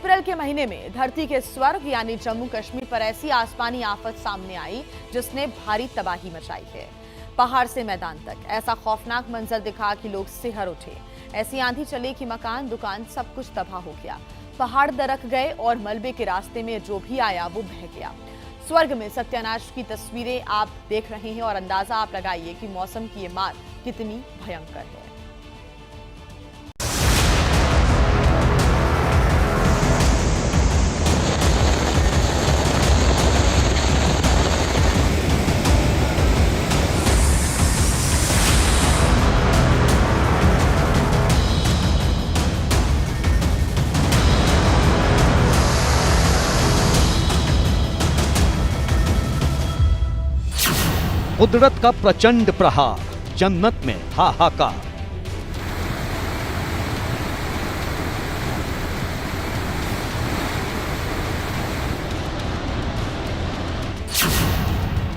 अप्रैल के महीने में धरती के स्वर्ग यानी जम्मू कश्मीर पर ऐसी आसमानी आफत सामने आई जिसने भारी तबाही मचाई है। पहाड़ से मैदान तक ऐसा खौफनाक मंजर दिखा कि लोग सिहर उठे। ऐसी आंधी चली कि मकान, दुकान सब कुछ तबाह हो गया। पहाड़ दरक गए और मलबे के रास्ते में जो भी आया वो बह गया। स्वर्ग में सत्यानाश की तस्वीरें आप देख रहे हैं और अंदाजा आप लगाइए कि मौसम की ये मार कितनी भयंकर है। कुदरत का प्रचंड प्रहार, जन्नत में हाहाकार।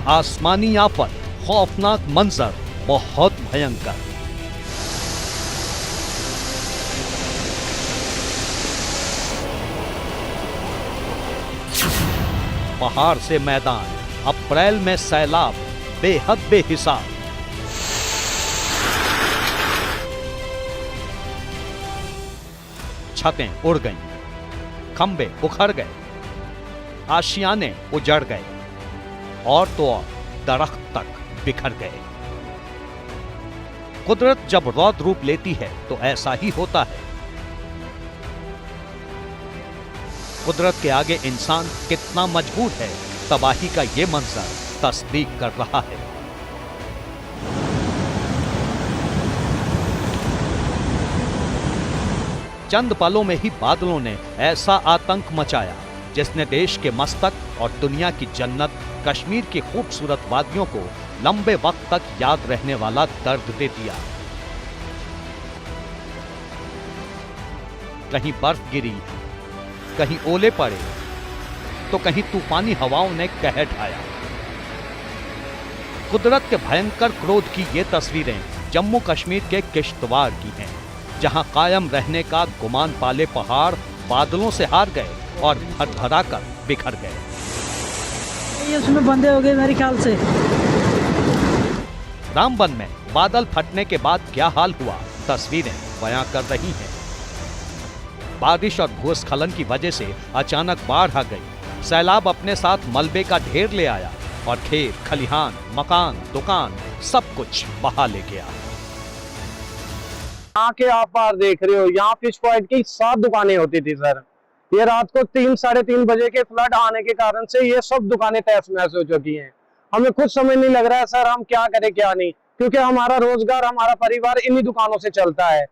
आसमानी आफत, खौफनाक मंजर, बहुत भयंकर। पहाड़ से मैदान, अप्रैल में सैलाब, बेहद बेहिसाब। छतें उड़ गईं, खंबे उखड़ गए, आशियाने उजड़ गए और तो और दरख्त तक बिखर गए। कुदरत जब रौद्र रूप लेती है तो ऐसा ही होता है। कुदरत के आगे इंसान कितना मजबूर है, तबाही का ये मंजर तस्दीक कर रहा है। चंद पलों में ही बादलों ने ऐसा आतंक मचाया जिसने देश के मस्तक और दुनिया की जन्नत कश्मीर की खूबसूरत वादियों को लंबे वक्त तक याद रहने वाला दर्द दे दिया। कहीं बर्फ गिरी, कहीं ओले पड़े, तो कहीं तूफानी हवाओं ने कहर ढाया। कुदरत के भयंकर क्रोध की ये तस्वीरें जम्मू कश्मीर के किश्तवाड़ की हैं, जहां कायम रहने का गुमान पाले पहाड़ बादलों से हार गए और भरभरा कर बिखर गए। ये उसमें बंधे हो गए मेरे ख्याल से। रामबन में बादल फटने के बाद क्या हाल हुआ, तस्वीरें बयां कर रही हैं। बारिश और भूस्खलन की वजह से अचानक बाढ़ आ गई। सैलाब अपने साथ मलबे का ढेर ले आया और खेत, खलिहान, मकान, दुकान सब कुछ बहा ले गया। यहाँ के आप बाहर देख रहे हो, यहाँ फिश पॉइंट की 7 दुकानें होती थी सर। ये रात को 3 साढ़े 3 बजे के फ्लड आने के कारण से ये सब दुकानें तहस नहस हो चुकी हैं। हमें खुद समझ नहीं लग रहा है सर, हम क्या करें क्या नहीं, क्योंकि हमारा रोजगार, हमारा परिवार इन्हीं दुकानों से चलता है।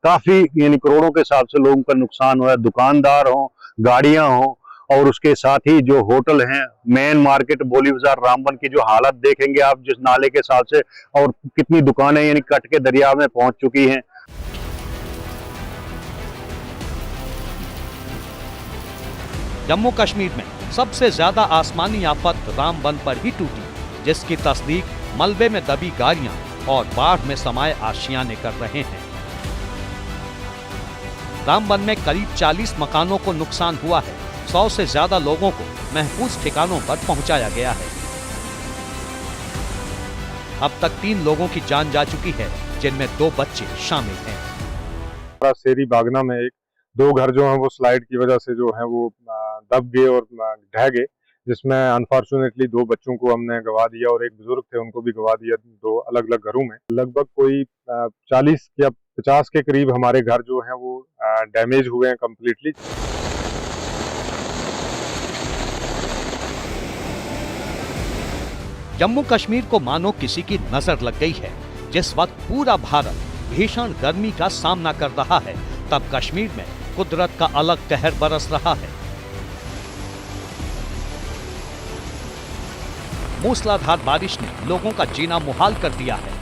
काफी यानी करोड़ों के हिसाब से लोगों का नुकसान हुआ है। दुकानदार हो, गाड़ियां हो, और उसके साथ ही जो होटल हैं, मेन मार्केट बोली बाजार रामबन की जो हालत देखेंगे आप जिस नाले के साथ से, और कितनी दुकानें यानी कट के दरिया में पहुंच चुकी हैं। जम्मू कश्मीर में सबसे ज्यादा आसमानी आफत रामबन पर ही टूटी, जिसकी तस्दीक मलबे में दबी गाड़ियां और बाढ़ में समाये आशियाने कर रहे हैं। रामबन में करीब 40 मकानों को नुकसान हुआ है। 100 से ज्यादा लोगों को महफूज ठिकानों पर पहुंचाया गया है। अब तक 3 लोगों की जान जा चुकी है, जिनमें 2 बच्चे शामिल हैं। शेरी बागना में 2 घर जो हैं वो स्लाइड की वजह से जो है वो दब गए और ढह गए, जिसमें अनफॉर्चुनेटली 2 बच्चों को हमने गवा दिया और एक बुजुर्ग थे उनको भी गवा दिया, 2 अलग अलग घरों में। लगभग कोई 40 या 50 के करीब हमारे घर जो हैं वो डैमेज हुए हैं कम्प्लीटली। जम्मू कश्मीर को मानो किसी की नजर लग गई है। जिस वक्त पूरा भारत भीषण गर्मी का सामना कर रहा है, तब कश्मीर में कुदरत का अलग कहर बरस रहा है। मूसलाधार बारिश ने लोगों का जीना मुहाल कर दिया है।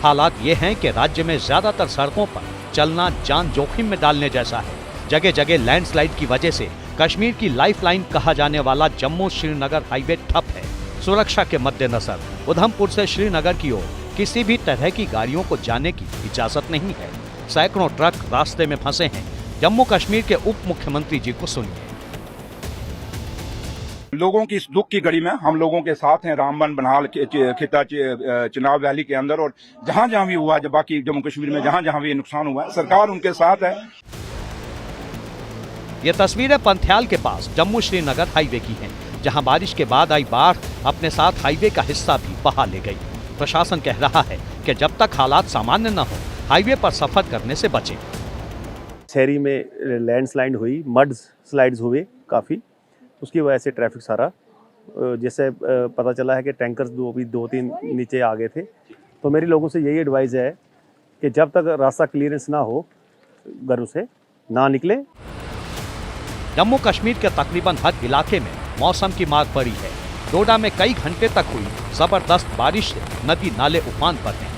हालात ये हैं कि राज्य में ज्यादातर सड़कों पर चलना जान जोखिम में डालने जैसा है। जगह जगह लैंडस्लाइड की वजह से कश्मीर की लाइफलाइन कहा जाने वाला जम्मू श्रीनगर हाईवे ठप है। सुरक्षा के मद्देनजर उधमपुर से श्रीनगर की ओर किसी भी तरह की गाड़ियों को जाने की इजाजत नहीं है। सैकड़ों ट्रक रास्ते में फंसे हैं। जम्मू कश्मीर के उप मुख्यमंत्री जी को सुनिए। लोगों की इस दुख की घड़ी में हम लोगों के साथ हैं। रामबन, बनहाल, खिता, चिनाब वैली के अंदर और जहां जहां भी हुआ, जब बाकी जम्मू कश्मीर में जहां जहां भी नुकसान हुआ है, सरकार उनके साथ है। ये तस्वीरें पंथ्याल के पास जम्मू श्रीनगर हाईवे की हैं, जहां बारिश के बाद आई बाढ़ अपने साथ हाईवे का हिस्सा भी बहा ले गई। प्रशासन कह रहा है कि जब तक हालात सामान्य न हो, हाईवे पर सफर करने से बचें। शहरी में लैंडस्लाइड हुई, मड स्लाइड्स हुए काफ़ी, उसकी वजह से ट्रैफिक सारा, जैसे पता चला है कि टैंकर्स दो तीन नीचे आ गए थे। तो मेरी लोगों से यही एडवाइस है कि जब तक रास्ता क्लियरेंस ना हो, घरों से ना निकले। जम्मू कश्मीर के तकरीबन हर इलाके में मौसम की मार पड़ी है। डोडा में कई घंटे तक हुई जबरदस्त बारिश से नदी नाले उफान पर हैं।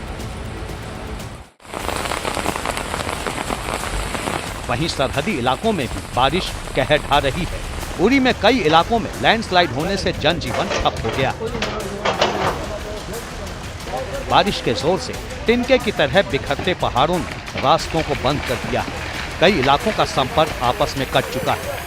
वहीं सरहदी इलाकों में भी बारिश कहर ढा रही है। उरी में कई इलाकों में लैंडस्लाइड होने से जनजीवन ठप हो गया। बारिश के जोर से तिनके की तरह बिखरते पहाड़ों ने रास्तों को बंद कर दिया है। कई इलाकों का संपर्क आपस में कट चुका है।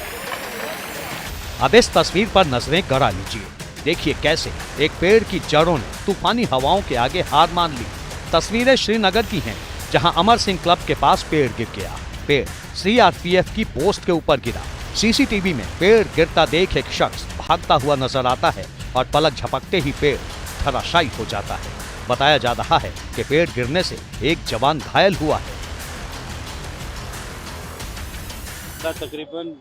अब इस तस्वीर पर नजरें गड़ा लीजिए। देखिए कैसे एक पेड़ की जड़ों ने तूफानी हवाओं के आगे हार मान ली। तस्वीरें श्रीनगर की हैं, जहां अमर सिंह क्लब के पास पेड़ गिर गया। पेड़ सीआरपीएफ की पोस्ट के ऊपर गिरा। सीसीटीवी में पेड़ गिरता देख एक शख्स भागता हुआ नजर आता है और पलक झपकते ही पेड़ धराशायी हो जाता है। बताया जा रहा है कि पेड़ गिरने से एक जवान घायल हुआ है। तकरीबन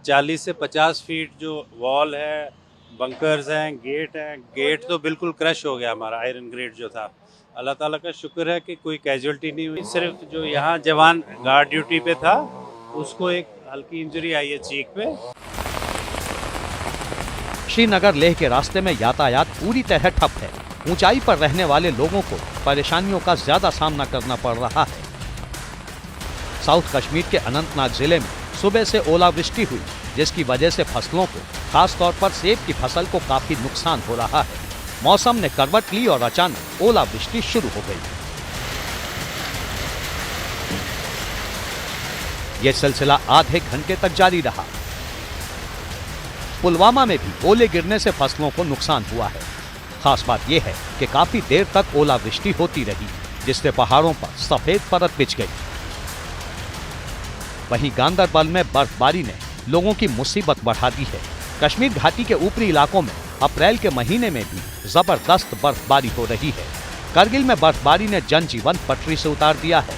40 से 50 फीट जो वॉल है, बंकर्स हैं, गेट तो बिल्कुल क्रश हो गया हमारा आयरन ग्रेड जो था। अल्लाह ताला का शुक्र है कि कोई कैजुअल्टी नहीं हुई। सिर्फ जो यहाँ जवान गार्ड ड्यूटी पे था, उसको एक हल्की इंजरी आई है चीक पे। श्रीनगर लेह के रास्ते में यातायात पूरी तरह ठप है। ऊंचाई पर रहने वाले लोगों को परेशानियों का ज्यादा सामना करना पड़ रहा है। साउथ कश्मीर के अनंतनाग जिले में सुबह से ओलावृष्टि हुई, जिसकी वजह से फसलों को, खासतौर पर सेब की फसल को काफी नुकसान हो रहा है। मौसम ने करवट ली और अचानक ओलावृष्टि शुरू हो गई। यह सिलसिला आधे घंटे तक जारी रहा। पुलवामा में भी ओले गिरने से फसलों को नुकसान हुआ है। खास बात यह है कि काफी देर तक ओलावृष्टि होती रही, जिससे पहाड़ों पर सफेद परत बिछ गई। वहीं गांदरबल में बर्फबारी ने लोगों की मुसीबत बढ़ा दी है। कश्मीर घाटी के ऊपरी इलाकों में अप्रैल के महीने में भी जबरदस्त बर्फबारी हो रही है। करगिल में बर्फबारी ने जनजीवन पटरी से उतार दिया है।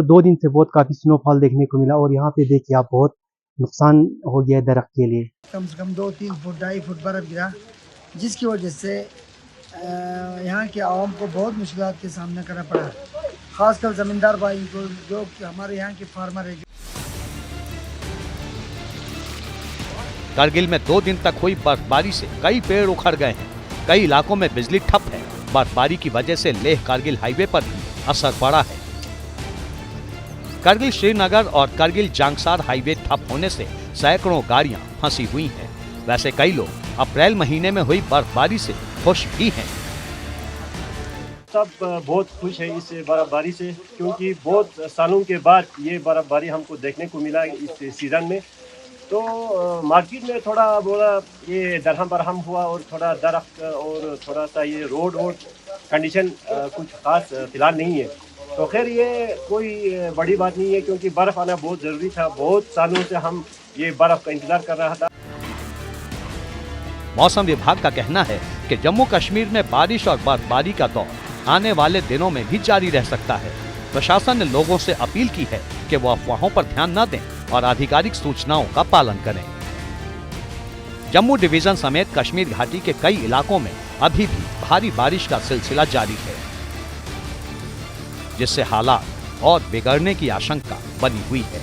2 दिन से बहुत काफी स्नोफॉल देखने को मिला और यहाँ पे देखिए आप, बहुत नुकसान हो गया दरख्त के लिए। कम से कम 2-3 फुट 2.5 फुट बर्फ गिरा, जिसकी वजह से यहाँ के आवाम को बहुत मुश्किलात के सामना करना पड़ा, खासकर जमींदार भाई को, जो कि हमारे यहाँ के फार्मर है। करगिल में 2 दिन तक हुई बर्फबारी से कई पेड़ उखड़ गए हैं। कई इलाकों में बिजली ठप है। बर्फबारी की वजह से लेह कारगिल हाईवे पर भी असर पड़ा है। करगिल श्रीनगर और करगिल जांगसार हाईवे ठप होने से सैकड़ों गाड़ियां फंसी हुई हैं। वैसे कई लोग अप्रैल महीने में हुई बर्फबारी से खुश भी हैं। सब बहुत खुश है इस बर्फबारी से, क्योंकि बहुत सालों के बाद ये बर्फबारी हमको देखने को मिला इस सीज़न में। तो मार्केट में थोड़ा बोला ये दरहम बरहम हुआ और थोड़ा दरख्त और थोड़ा सा ये रोड कंडीशन कुछ खास फिलहाल नहीं है। तो खैर ये कोई बड़ी बात नहीं है, क्योंकि बर्फ़ आना बहुत ज़रूरी था। बहुत सालों से हम ये बर्फ़ का इंतज़ार कर रहा था। मौसम विभाग का कहना है कि जम्मू कश्मीर में बारिश और बर्फबारी का दौर आने वाले दिनों में भी जारी रह सकता है। प्रशासन ने लोगों से अपील की है कि वो अफवाहों पर ध्यान न दें और आधिकारिक सूचनाओं का पालन करें। जम्मू डिवीजन समेत कश्मीर घाटी के कई इलाकों में अभी भी भारी बारिश का सिलसिला जारी है, जिससे हालात और बिगड़ने की आशंका बनी हुई है।